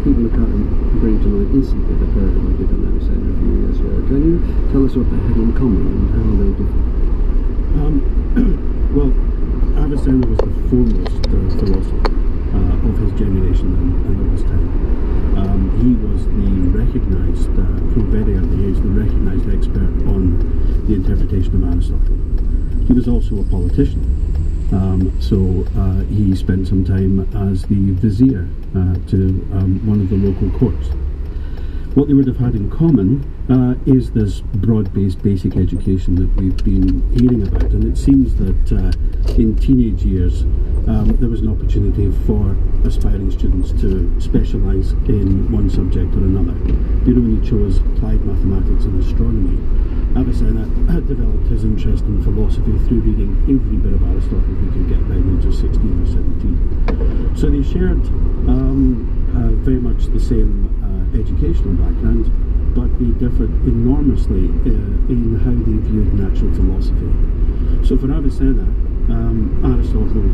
people can't bring to mind instantly the pair that we did an Avicenna a few years ago. Can you tell us what they had in common and how they differ? Well, Avicenna was the foremost philosopher of his generation and of his time. He was the recognised, from very early age, the recognised expert on the interpretation of Aristotle. He was also a politician, so he spent some time as the vizier to one of the local courts. What they would have had in common is this broad-based basic education that we've been hearing about, and it seems that in teenage years there was an opportunity for aspiring students to specialise in one subject or another. You know, when he chose applied mathematics and astronomy, Avicenna had developed his interest in philosophy through reading every bit of Aristotle he could get by the age of 16 or 17. So they shared very much the same educational background, but they differed enormously in how they viewed natural philosophy. So for Avicenna, Aristotle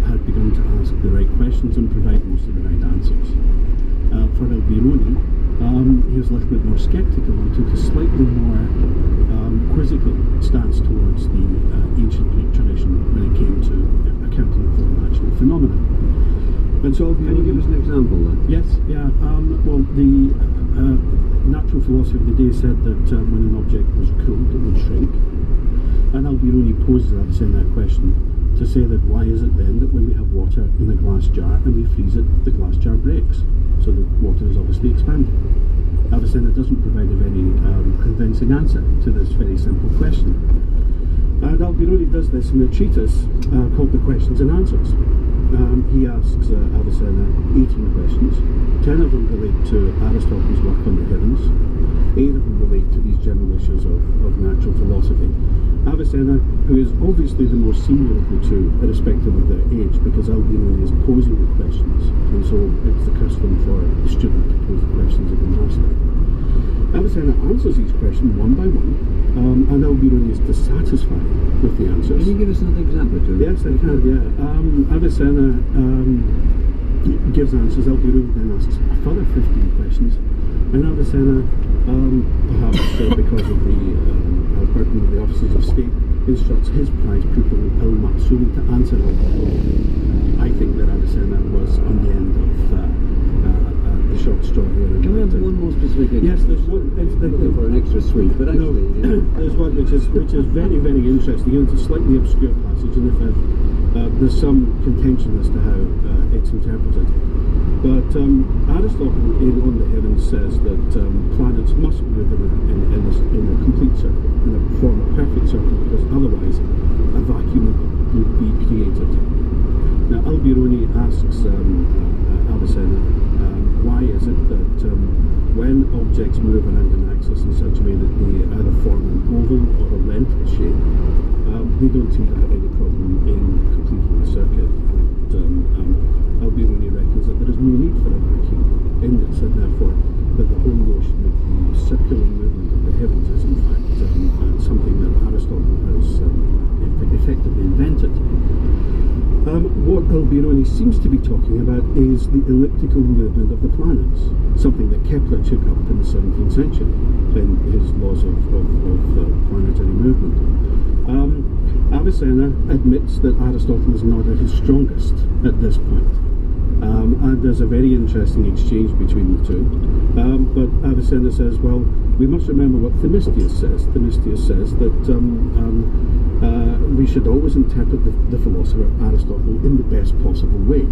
had begun to ask the right questions and provide most of the right answers. For Albironi, he was a little bit more sceptical and took a slightly more quizzical stance towards the ancient Greek tradition when it came to accounting for natural phenomena. And so, can you give us an example then? Yes, yeah. Well, the natural philosophy of the day said that when an object was cooled, it would shrink. And Albironi poses Avicenna a question to say that why is it then that when we have water in a glass jar and we freeze it, the glass jar breaks? So the water is obviously expanding. Avicenna doesn't provide a very convincing answer to this very simple question. And Albironi does this in a treatise called The Questions and Answers. He asks Avicenna 18 questions. 10 of them relate to Aristotle's work on the heavens. 8 of them relate to these general issues of natural philosophy. Avicenna, who is obviously the more senior of the two, irrespective of their age, because Albironi is posing the questions, and so it's the custom for the student to pose the questions of the master. Avicenna answers each question one by one, and Albironi is dissatisfied with the answers. Can you give us another example or two? Yes, I can, yeah. Avicenna gives answers. Albironi then asks a further 15 questions, and Avicenna, perhaps because of the burden of the officers of state, instructs his prize pupil Matsuri to answer Albironi. I think that Avicenna was on the end of the short straw here. Can we have one more specific example? Yes, there's one. Looking for an extra sweet, but actually, there's one which is very, very interesting. It's a slightly obscure passage, and there's some contention as to how it's interpreted. But Aristotle on the heavens says that planets must move in a complete circle, in a form of perfect circle, because otherwise a vacuum would be created. Now Albironi asks Avicenna, why is it that when objects move around an axis in such a way that they either form an oval or a lengthy shape, they don't seem to have any problem in completing the circuit? And Albironi reckons that there is no need for a vacuum in this, and therefore that the whole notion of the circular movement of the heavens is in fact something that Aristotle has effectively invented. What Albironi seems to be talking about is the elliptical movement of the planets, something that Kepler took up in the 17th century in his laws of planetary movement. Avicenna admits that Aristotle is not at his strongest at this point. And there's a very interesting exchange between the two. But Avicenna says, well, we must remember what Themistius says. Themistius says that we should always interpret the philosopher Aristotle in the best possible way.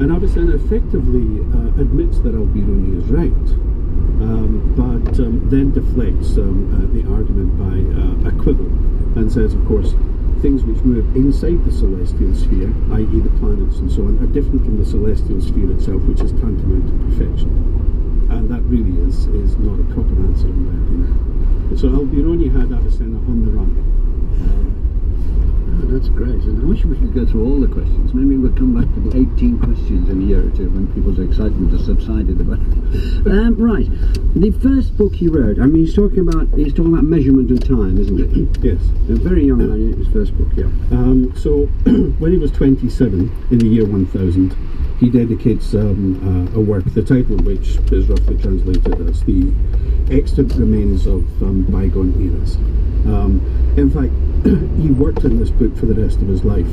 And Avicenna effectively admits that Albironi is right, but then deflects the argument by a quibble and says, of course, things which move inside the celestial sphere, i.e. the planets and so on, are different from the celestial sphere itself, which is tantamount to perfection. And that really is not a proper answer in my opinion. So Albironi had Avicenna on the run. That's great. And I wish we could go through all the questions. Maybe we'll come back to the 18 questions in a year or two when people's excitement has subsided a bit. Right. The first book he wrote, I mean, he's talking about measurement of time, isn't it? Yes. A very young man in his first book, yeah. So when he was 27 in the year 1000, he dedicates a work, the title of which is roughly translated as The Extant Remains of Bygone Eras. In fact, he worked on this book for the rest of his life,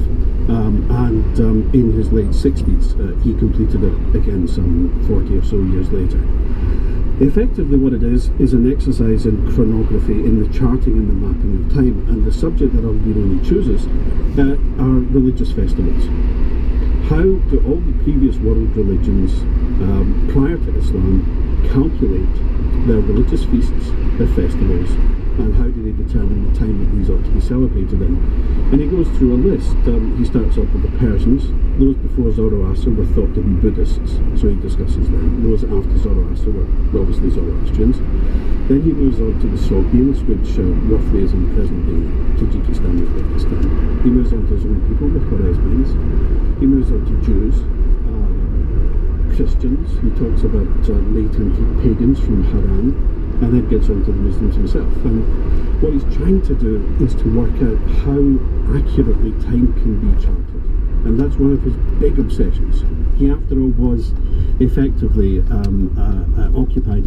and in his late 60s he completed it again some 40 or so years later. Effectively what it is an exercise in chronography, in the charting and the mapping of time, and the subject that Al-Biruni chooses are religious festivals. How do all the previous world religions prior to Islam calculate their religious feasts, their festivals, and how do they determine the time that these ought to be celebrated in? And he goes through a list. He starts off with the Persians. Those before Zoroaster were thought to be Buddhists, so he discusses them. Those after Zoroaster were obviously Zoroastrians. Then he moves on to the Sorbians, which roughly is in present-day Tajikistan, Uzbekistan. He moves on to his own people, the Khwarezmians. He moves on to Jews, Christians. He talks about late antique pagans from Haran, and then gets on to the Muslims himself. And what he's trying to do is to work out how accurately time can be charted. And that's one of his big obsessions. He, after all, was effectively occupied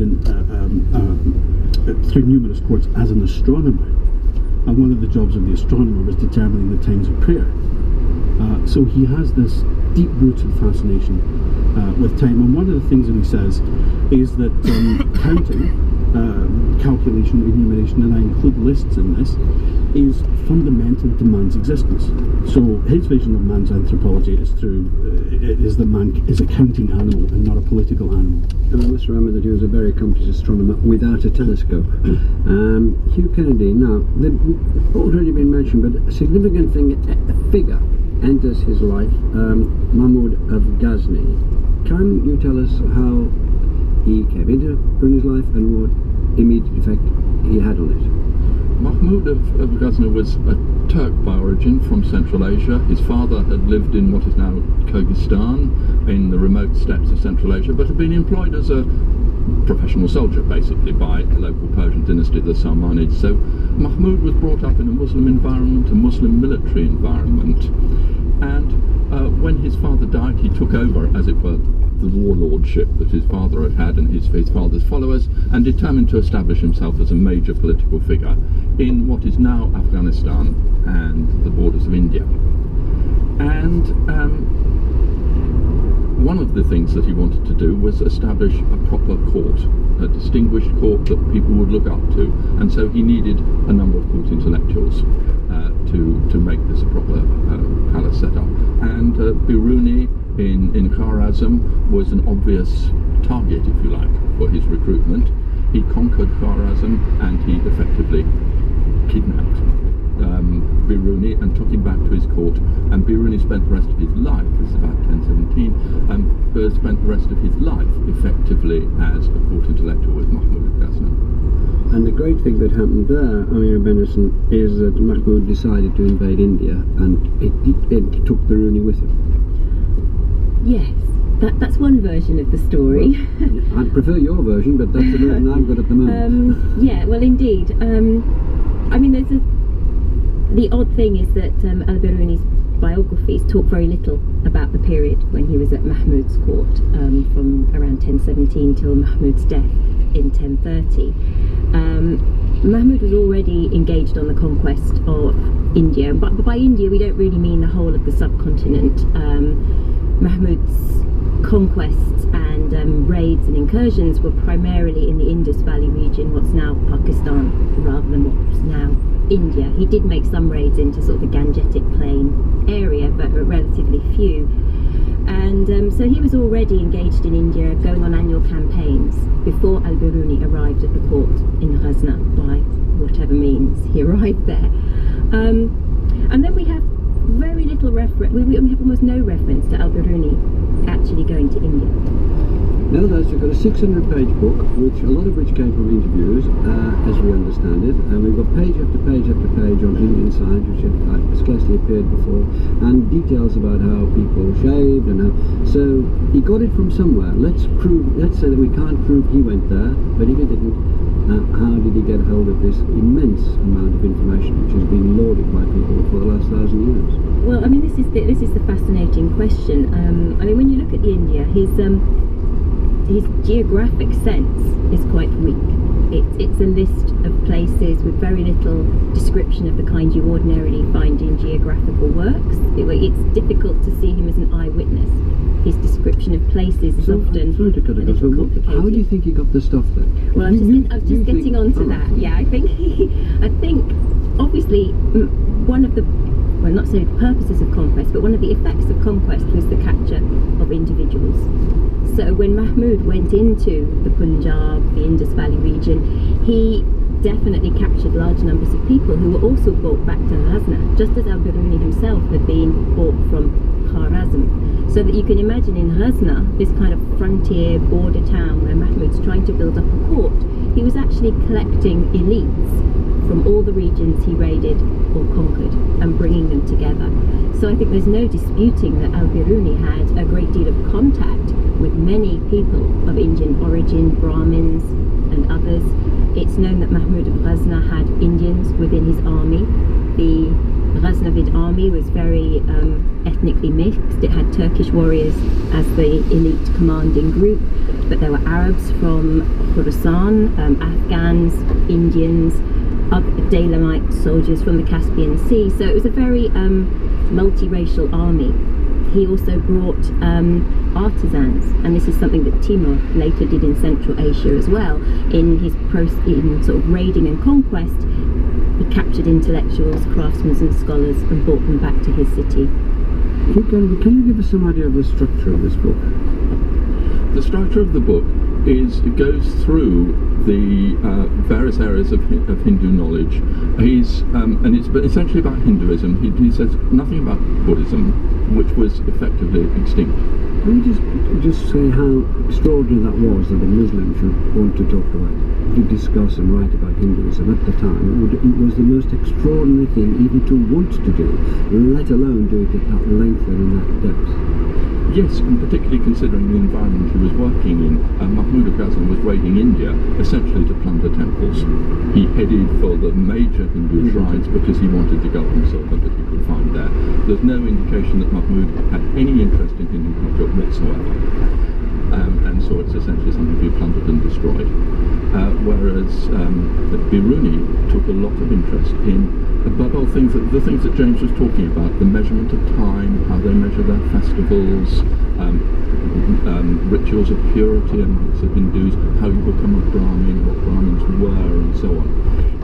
through numerous courts as an astronomer. And one of the jobs of the astronomer was determining the times of prayer. So he has this deep-rooted fascination with time. And one of the things that he says is that counting, calculation, enumeration, and I include lists in this, is fundamental to man's existence. So his vision of man's anthropology is that man is a counting animal and not a political animal. And I must remember that he was a very accomplished astronomer without a telescope. Hugh Kennedy, now, they've already been mentioned, but a significant figure enters his life, Mahmud of Ghazni. Can you tell us how he came into Brunei's life and what immediate effect he had on it? Mahmud of Ghazni was a Turk by origin from Central Asia. His father had lived in what is now Kyrgyzstan, in the remote steppes of Central Asia, but had been employed as a professional soldier, basically, by a local Persian dynasty, the Samanids. So Mahmud was brought up in a Muslim environment, a Muslim military environment, and when his father died, he took over, as it were, the warlordship that his father had and his father's followers, and determined to establish himself as a major political figure in what is now Afghanistan and the borders of India. And one of the things that he wanted to do was establish a proper court, a distinguished court that people would look up to, and so he needed a number of court intellectuals to make this a proper palace set up. And Biruni in Khwarazm was an obvious target, if you like, for his recruitment. He conquered Khwarazm and he effectively kidnapped Biruni and took him back to his court, and Biruni spent the rest of his life, this is about 1017, spent the rest of his life effectively as a court intellectual with Mahmud of Ghazni. And the great thing that happened there, Amir Benison, is that Mahmud decided to invade India, and it took Biruni with him. Yes, that's one version of the story. Well, I'd prefer your version, but that's the version I've got at the moment. Yeah, well, indeed. I mean, the odd thing is that Al-Biruni's biographies talk very little about the period when he was at Mahmud's court, from around 1017 till Mahmud's death in 1030. Mahmud was already engaged on the conquest of India, but by India we don't really mean the whole of the subcontinent. Mahmud's conquests and raids and incursions were primarily in the Indus Valley region, what's now Pakistan, rather than what's now India. He did make some raids into sort of the Gangetic Plain area, but relatively few. And so he was already engaged in India, going on annual campaigns before Al-Biruni arrived at the court in Ghazna by whatever means he arrived there. And then we have very little reference, we have almost no reference to Al-Biruni actually going to India. Nevertheless, you've got a 600-page book, a lot of which came from interviews, as we understand it, and we've got page after page after page on Indian science, which had scarcely appeared before, and details about how people shaved and how. So he got it from somewhere. Let's say that we can't prove he went there, but if he didn't, how did he get hold of this immense amount of information, which has been lauded by people for the last 1,000 years? Well, I mean, this is the fascinating question. I mean, when you look at the his geographic sense is quite weak. It's a list of places with very little description of the kind you ordinarily find in geographical works. It's difficult to see him as an eyewitness. His description of places is often sorry to cut a across, little but complicated. how do you think he got the stuff then? Well, I was just getting on to that. Yeah, I think obviously one of the, well, not necessarily the purposes of conquest, but one of the effects of conquest was the capture of individuals. So when Mahmud went into the Punjab, the Indus Valley region, he definitely captured large numbers of people who were also brought back to Ghazna, just as al-Biruni himself had been brought from Kharazm. So that you can imagine in Ghazna, this kind of frontier border town where Mahmud's trying to build up a court, he was actually collecting elites from all the regions he raided or conquered and bringing them together. So I think there's no disputing that al-Biruni had a great deal of contact with many people of Indian origin, Brahmins and others. It's known that Mahmud of Ghazna had Indians within his army. The Ghaznavid army was very ethnically mixed. It had Turkish warriors as the elite commanding group, but there were Arabs from Khorasan, Afghans, Indians, Dalamite soldiers from the Caspian Sea. So it was a very multiracial army. He also brought artisans, and this is something that Timur later did in Central Asia as well. In his in sort of raiding and conquest, he captured intellectuals, craftsmen and scholars and brought them back to his city. Can you give us some idea of the structure of this book? The structure of the book it goes through the various areas of Hindu knowledge. And it's essentially about Hinduism. He says nothing about Buddhism, which was effectively extinct. Can you just say how extraordinary that was that a Muslim should want to talk about, to discuss and write about Hinduism at the time? It was the most extraordinary thing even to want to do, let alone do it at that length and in that depth. Yes, and particularly considering the environment he was working in. Mahmud of Ghazna was raiding India essentially to plunder temples. He headed for the major Hindu shrines because he wanted the gold and silver that he could find there. There's no indication that Mahmud had any interest in Hindu culture whatsoever. And so it's essentially something to be plundered and destroyed. Whereas Biruni took a lot of interest in above all the things that James was talking about, the measurement of time, how they measure their festivals, rituals of purity amongst the Hindus, how you become a Brahmin, what Brahmins were, and so on.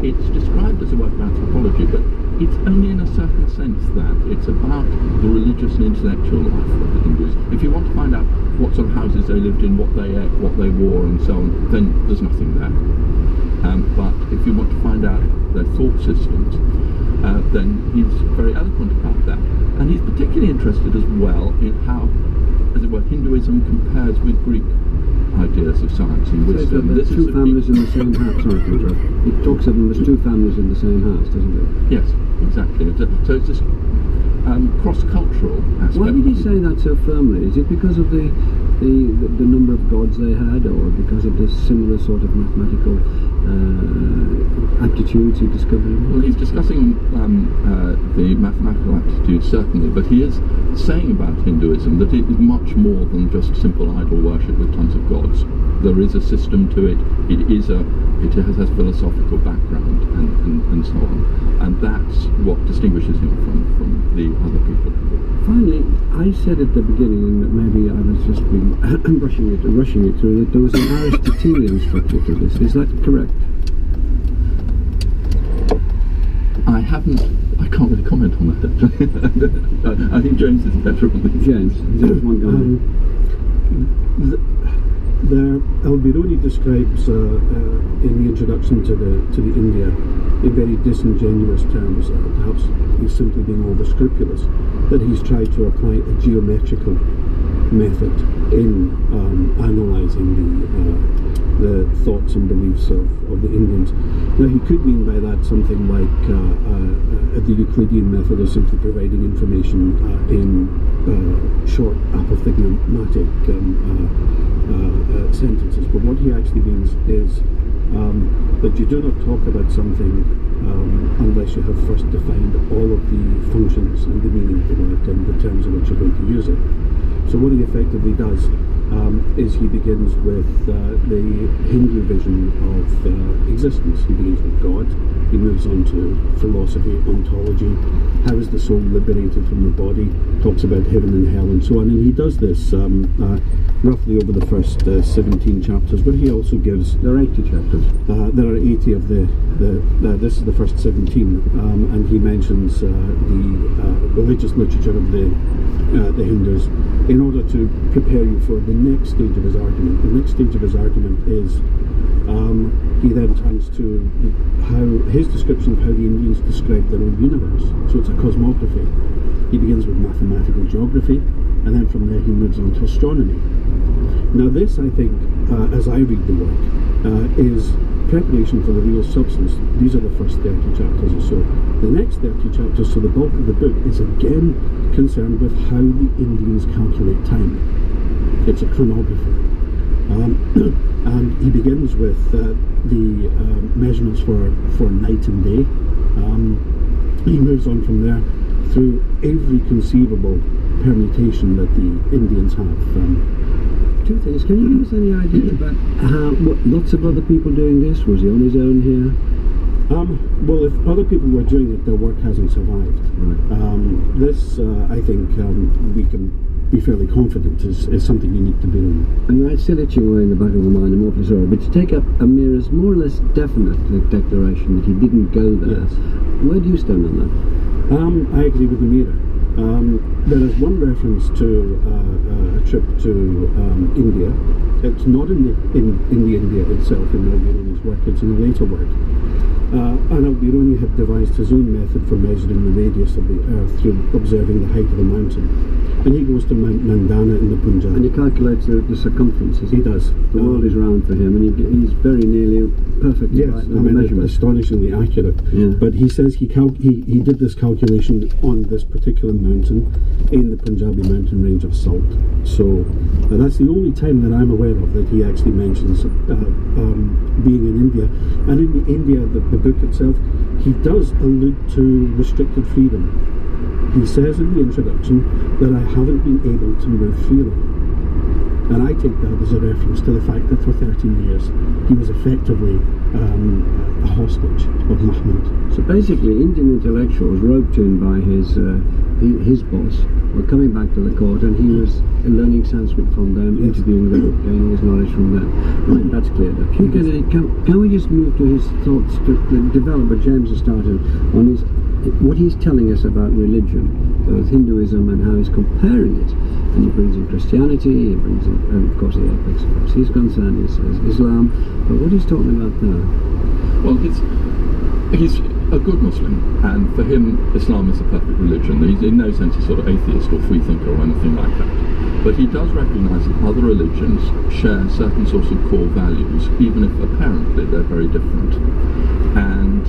It's described as a work of anthropology, but it's only in a certain sense that it's about the religious and intellectual life of the Hindus. If you want to find out what sort of houses they lived in, what they ate, what they wore, and so on, then there's nothing there. But if you want to find out their thought systems, then he's very eloquent about that. And he's particularly interested as well in how, as it were, Hinduism compares with Greek ideas of science and wisdom. There's two families in the same house, sorry to interrupt. It talks of them as two families in the same house, doesn't it? Yes, exactly. So it's this cross-cultural aspect. Why did he say that so firmly? Is it because of the number of gods they had, or because of the similar sort of mathematical aptitudes he discovered? Well, he's discussing the mathematical aptitude, certainly, but he is saying about Hinduism that it is much more than just simple idol worship with tons of gods. There is a system to it. It has philosophical background and so on, and that's what distinguishes him from the other people. Finally, I said at the beginning, and maybe I was just being rushing it through, that there was an Aristotelian structure to this. Is that correct? I can't really comment on that. I think James is better on this. James, there's one guy. Al-Biruni describes in the introduction to the India in very disingenuous terms, perhaps he's simply being over-scrupulous, that he's tried to apply a geometrical method in analysing the thoughts and beliefs of the Indians. Now he could mean by that something like the Euclidean method of simply providing information in short apophthegmatic sentences, but what he actually means is that you do not talk about something unless you have first defined all of the functions and the meaning of the word and the terms in which you're going to use it. So what he effectively does is he begins with the Hindu vision of existence. He begins with God. He moves on to philosophy, ontology. How is the soul liberated from the body? Talks about heaven and hell and so on. And he does this roughly over the first 17 chapters, where he also gives... There are 80 chapters. There are 80 of this is the first 17, and he mentions the religious literature of the Hindus in order to prepare you for the next stage of his argument. The next stage of his argument is he then turns to how his description of how the Indians describe their own universe. So it's a cosmography. He begins with mathematical geography, and then from there he moves on to astronomy. Now this, I think, as I read the work, is preparation for the real substance. These are the first 30 chapters or so. The next 30 chapters, so the bulk of the book, is again concerned with how the Indians calculate time. It's a chronography. And he begins with the measurements for night and day. He moves on from there through every conceivable permutation that the Indians have. Two things. Can you give us any idea about lots of other people doing this? Was he on his own here? Well, if other people were doing it, their work hasn't survived. Right. This, I think, we can be fairly confident is something unique to Biruni. And I'd still itching away in the back of the mind, I'm awfully sorry, but to take up Amira's more or less definite declaration that he didn't go there, Yes. Where do you stand on that? I agree with Amira. There is one reference to a trip to India. It's not in the India itself, in Al-Biruni's work, it's in a later work. And Al-Biruni had devised his own method for measuring the radius of the Earth through observing the height of a mountain. And he goes to Mount Nandana in the Punjab. And he calculates the circumference. He does. The world is round for him, and he's very nearly perfectly Yes, right I with the mean, measurements. astonishingly accurate. Yeah. But he says he did this calculation on this particular mountain in the Punjabi mountain range of Salt. So that's the only time that I'm aware of that he actually mentions being in India. And in India, the book itself, he does allude to restricted freedom. He says in the introduction that I haven't been able to move freely. And I take that as a reference to the fact that for 13 years he was effectively a hostage of Mahmud. So basically, Indian intellectuals roped in by his boss were coming back to the court, and he was learning Sanskrit from them, Yes. interviewing them, gaining his knowledge from them. Right, that's cleared up. Can we just move to his thoughts to develop what James has started on what he's telling us about religion, both Hinduism and how he's comparing it, and he brings in Christianity, he brings in, and of course the apex of course his concern is Islam, but what he's talking about now? Well, he's a good Muslim, and for him Islam is the perfect religion. He's in no sense a sort of atheist or freethinker or anything like that. But he does recognise that other religions share certain sorts of core values, even if apparently they're very different. And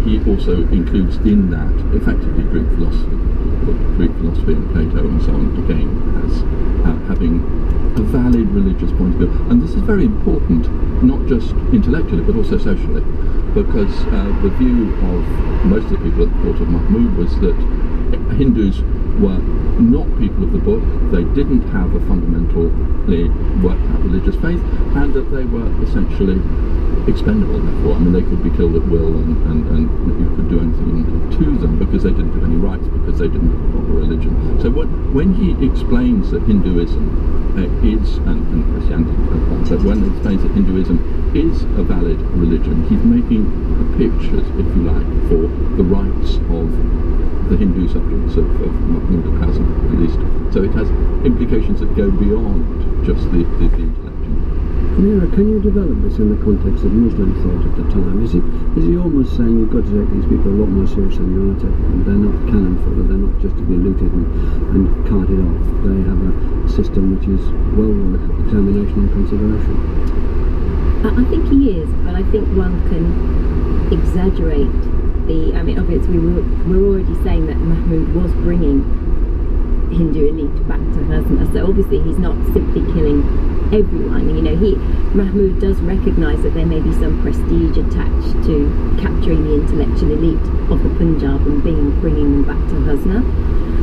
he also includes in that effectively Greek philosophy and Plato and so on, again, as having a valid religious point of view. And this is very important, not just intellectually, but also socially, because the view of most of the people at the court of Mahmud was that Hindus were not people of the book, they didn't have a fundamentally worked out religious faith, and that they were essentially expendable, therefore. I mean, they could be killed at will, and you could do anything to them because they didn't have any rights, because they didn't have a proper religion. So when he explains that Hinduism is, and Christianity, but when he explains that Hinduism is a valid religion, he's making a pitch, if you like, for the rights of the Hindu subjects of Mahmud of Kazan, at least. So it has implications that go beyond just the intellectual. Amira, can you develop this in the context of Muslim thought at the time? Is he almost saying you've got to take these people a lot more seriously than you are taking them? They're not cannon fodder, they're not just to be looted and carted off. They have a system which is well worth examination and consideration. I think he is, but I think one can exaggerate I mean, obviously we're already saying that Mahmud was bringing Hindu elite back to Hasna, so obviously he's not simply killing everyone. You know, Mahmud does recognise that there may be some prestige attached to capturing the intellectual elite of the Punjab and bringing them back to Hasna.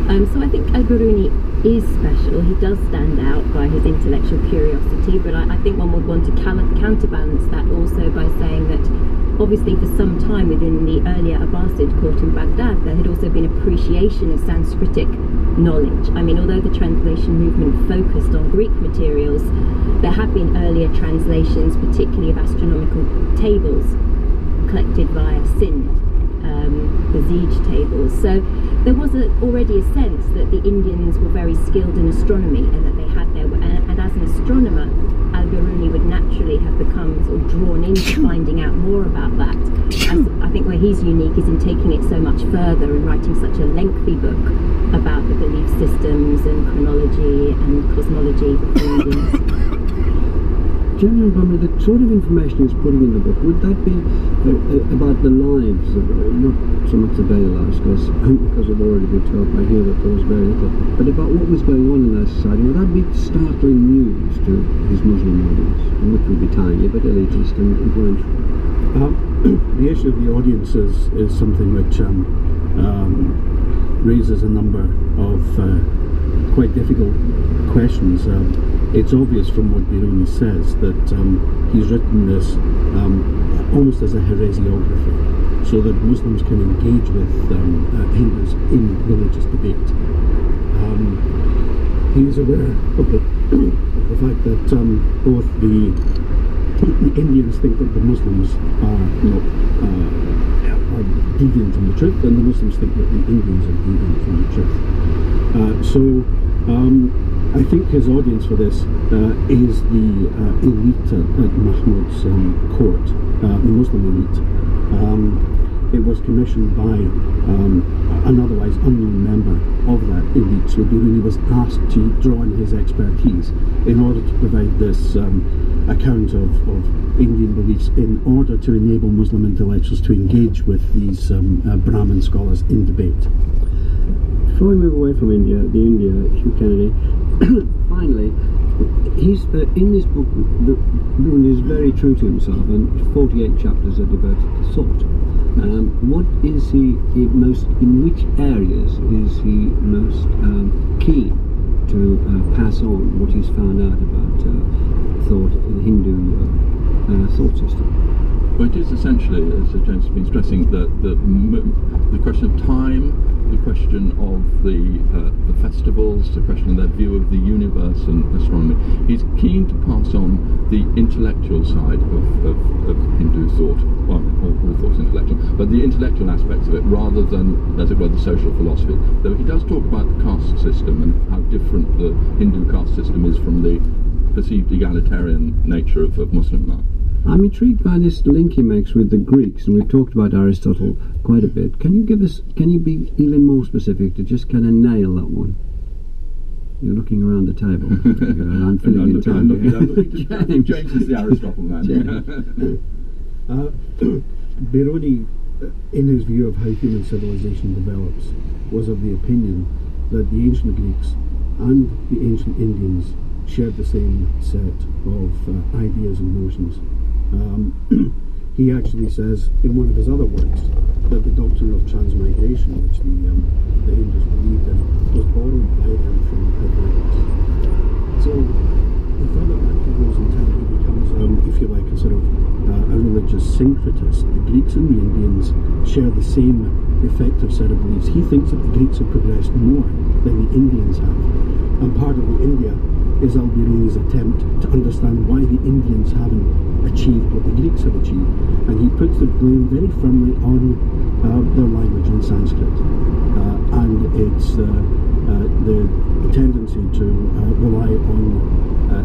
So I think Al-Biruni is special. He does stand out by his intellectual curiosity, but I think one would want to counterbalance that also by saying that obviously for some time within the earlier Abbasid court in Baghdad there had also been appreciation of Sanskritic knowledge. I mean, although the translation movement focused on Greek materials, there have been earlier translations, particularly of astronomical tables collected via Sind, the Zij tables. So there was already a sense that the Indians were very skilled in astronomy and that they had their, and as an astronomer, Al-Biruni would naturally have become sort of drawn into finding out more about that. As I think where he's unique is in taking it so much further and writing such a lengthy book about the belief systems and chronology and cosmology of the Indians. General Bummer, the sort of information he's putting in the book, would that be about the lives, not so much the daily lives, because I've already been told by here that there was very little, but about what was going on in their society? Would that be startling news to his Muslim audience, which would be tiny, but elitist and influential? The issue of the audience is something which raises a number of quite difficult questions. It's obvious from what Biruni says that he's written this almost as a heresiography, so that Muslims can engage with Hindus in religious debate. He is aware of the fact that both the Indians think that the Muslims are deviant from the truth, and the Muslims think that the Indians are deviant from the truth. I think his audience for this is the elite at Mahmud's court, the Muslim elite. It was commissioned by an otherwise unknown member of that elite, so Biruni was asked to draw on his expertise in order to provide this account of Indian beliefs in order to enable Muslim intellectuals to engage with these Brahmin scholars in debate. Before we move away from India, Hugh Kennedy, finally, he's in this book, Biruni is very true to himself, and 48 chapters are devoted to thought. What is he most, in which areas is he most keen to pass on what he's found out about thought, the Hindu thought system? Well, it is essentially, as James has been stressing, the question of time, the question of the festivals, the question of their view of the universe and astronomy. He's keen to pass on the intellectual side of Hindu thought, well, all thought's intellectual, but the intellectual aspects of it rather than, as it were, the social philosophy. Though he does talk about the caste system and how different the Hindu caste system is from the perceived egalitarian nature of Muslim life. I'm intrigued by this link he makes with the Greeks, and we've talked about Aristotle quite a bit. Can you be even more specific to just kind of nail that one? You're looking around the table. I'm filling in time. James is the Aristotle man. Biruni, in his view of how human civilization develops, was of the opinion that the ancient Greeks and the ancient Indians shared the same set of ideas and notions. He actually says in one of his other works that the doctrine of transmigration, which the Hindus believed in, was borrowed by them from the Greeks. So the further back he goes in time, he becomes, if you like, a sort of a religious syncretist. The Greeks and the Indians share the same effective set of beliefs. He thinks that the Greeks have progressed more than the Indians have, and part of the India is Al-Biruni's attempt to understand why the Indians haven't achieved what the Greeks have achieved, and he puts the blame very firmly on their language in Sanskrit, and it's the tendency to rely on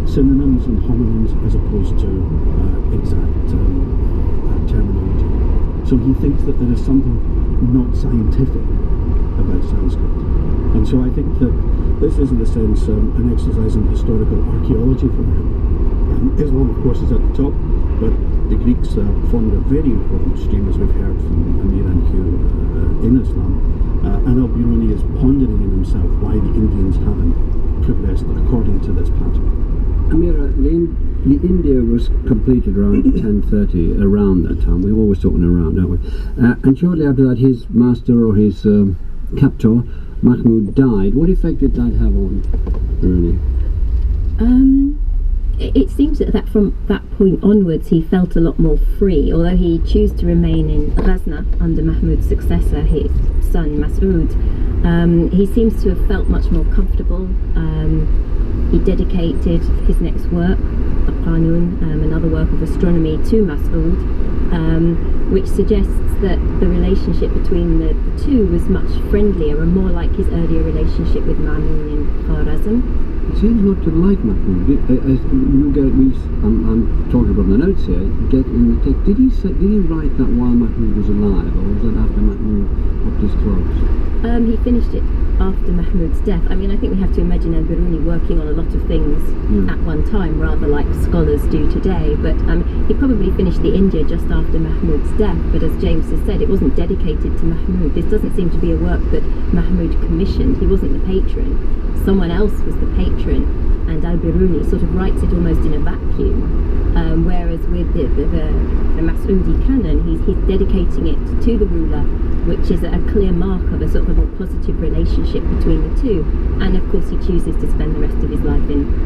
synonyms and homonyms as opposed to exact terminology. So he thinks that there is something not scientific about Sanskrit, and so I think that this is in a sense an exercise in historical archaeology for him. Islam, of course, is at the top, but the Greeks formed a very important stream, as we've heard from Amir and Hugh, in Islam. And Al-Biruni is pondering in himself why the Indians haven't progressed according to this pattern. Amira, the India was completed around 1030, around that time. We're always talking around, don't we? And shortly after that, his master or his captor, Mahmud died, what effect did that have on Biruni? It seems that from that point onwards he felt a lot more free, although he chose to remain in Ghazna under Mahmud's successor, his son Mas'ud. He seems to have felt much more comfortable. He dedicated his next work, Al-Qanun, another work of astronomy, to Mas'ud, which suggests that the relationship between the two was much friendlier and more like his earlier relationship with Ma'mun in Kharazm. He seems not to like Mahmud. I'm talking from the notes here. Get in the text. Did he write that while Mahmud was alive, or was that after Mahmud popped his clothes? He finished it after Mahmud's death. I mean, I think we have to imagine al-Biruni working on a lot of things at one time, rather like scholars do today. But he probably finished the India just after Mahmud's death. But as James has said, it wasn't dedicated to Mahmud. This doesn't seem to be a work that Mahmud commissioned. He wasn't the patron. Someone else was the patron, and al-Biruni sort of writes it almost in a vacuum. Whereas with the Mas'udi canon, he's dedicating it to the ruler, which is a clear mark of a sort of a more positive relationship between the two. And of course he chooses to spend the rest of his life in